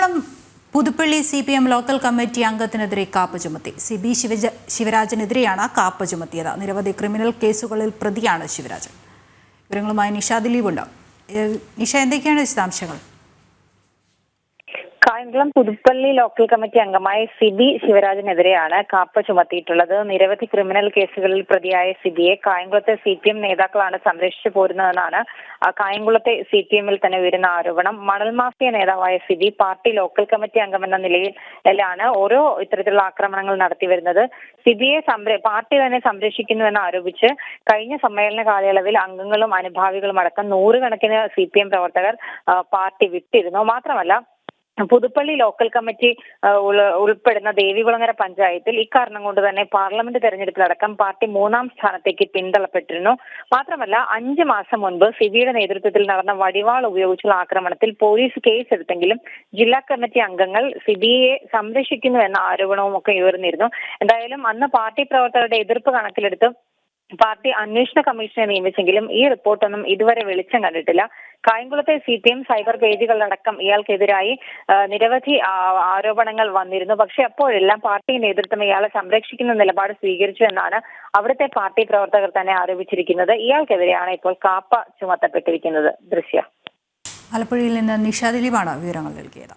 Kayamkulam Puthuppally CPM local committee അംഗത്തിനെതിരെ KAAPA ചുമത്തി. CB ശിവരാജനെതിരെയാണ് KAAPA ചുമത്തിയത്. നിരവധി ക്രിമിനൽ കേസുകളിൽ പ്രതിയാണ് ശിവരാജൻ. വിവരങ്ങളുമായി നിഷ ദിലീപുണ്ട്. നിഷ, എന്തൊക്കെയാണ് വിശദാംശങ്ങൾ? കായംകുളം പുതുപ്പള്ളി ലോക്കൽ കമ്മിറ്റി അംഗമായ CB ശിവരാജനെതിരെയാണ് കാപ്പ ചുമത്തിയിട്ടുള്ളത്. നിരവധി ക്രിമിനൽ കേസുകളിൽ പ്രതിയായ CBയെ കായംകുളത്തെ CPM നേതാക്കളാണ് സംരക്ഷിച്ചു പോരുന്നതെന്നാണ് കായംകുളത്തെ CPMൽ തന്നെ ഉയരുന്ന ആരോപണം. മണൽ മാഫിയ നേതാവായ CB പാർട്ടി ലോക്കൽ കമ്മിറ്റി അംഗമെന്ന നിലയിലാണ് ഓരോ ഇത്തരത്തിലുള്ള ആക്രമണങ്ങൾ നടത്തിവരുന്നത്. CBയെ പാർട്ടി തന്നെ സംരക്ഷിക്കുന്നുവെന്ന് ആരോപിച്ച് കഴിഞ്ഞ സമ്മേളന കാലയളവിൽ അംഗങ്ങളും അനുഭാവികളും അടക്കം നൂറുകണക്കിന് CPM പ്രവർത്തകർ പാർട്ടി വിട്ടിരുന്നു. മാത്രമല്ല, പുതുപ്പള്ളി ലോക്കൽ കമ്മിറ്റി ഉൾപ്പെടുന്ന ദേവികുളങ്ങര പഞ്ചായത്തിൽ ഇക്കാരണം കൊണ്ട് തന്നെ പാർലമെന്റ് തെരഞ്ഞെടുപ്പിലടക്കം പാർട്ടി 3ാം സ്ഥാനത്തേക്ക് പിന്തള്ളപ്പെട്ടിരുന്നു. മാത്രമല്ല, 5 മാസം മുൻപ് CBയുടെ നേതൃത്വത്തിൽ നടന്ന വടിവാൾ ഉപയോഗിച്ചുള്ള ആക്രമണത്തിൽ പോലീസ് കേസെടുത്തെങ്കിലും ജില്ലാ കമ്മിറ്റി അംഗങ്ങൾ CBയെ സംരക്ഷിക്കുന്നു എന്ന ആരോപണവും ഒക്കെ ഉയർന്നിരുന്നു. എന്തായാലും അന്ന് പാർട്ടി പ്രവർത്തകരുടെ എതിർപ്പ് കണക്കിലെടുത്ത് പാർട്ടി അന്വേഷണ കമ്മീഷനെ നിയമിച്ചെങ്കിലും ഈ റിപ്പോർട്ടൊന്നും ഇതുവരെ വെളിച്ചം കണ്ടിട്ടില്ല. കായംകുളത്തെ CPM സൈബർ പേജുകളിലടക്കം ഇയാൾക്കെതിരായി നിരവധി ആരോപണങ്ങൾ വന്നിരുന്നു. പക്ഷെ അപ്പോഴെല്ലാം പാർട്ടി നേതൃത്വം ഇയാളെ സംരക്ഷിക്കുന്ന നിലപാട് സ്വീകരിച്ചു എന്നാണ് അവിടുത്തെ പാർട്ടി പ്രവർത്തകർ തന്നെ ആരോപിച്ചിരിക്കുന്നത്. ഇയാൾക്കെതിരെയാണ് ഇപ്പോൾ കാപ്പ ചുമത്തപ്പെട്ടിരിക്കുന്നത്. ദൃശ്യ ആലപ്പുഴയിൽ നിന്ന് നിഷ ദിലീപാണ് വിവരങ്ങൾ നൽകിയത്.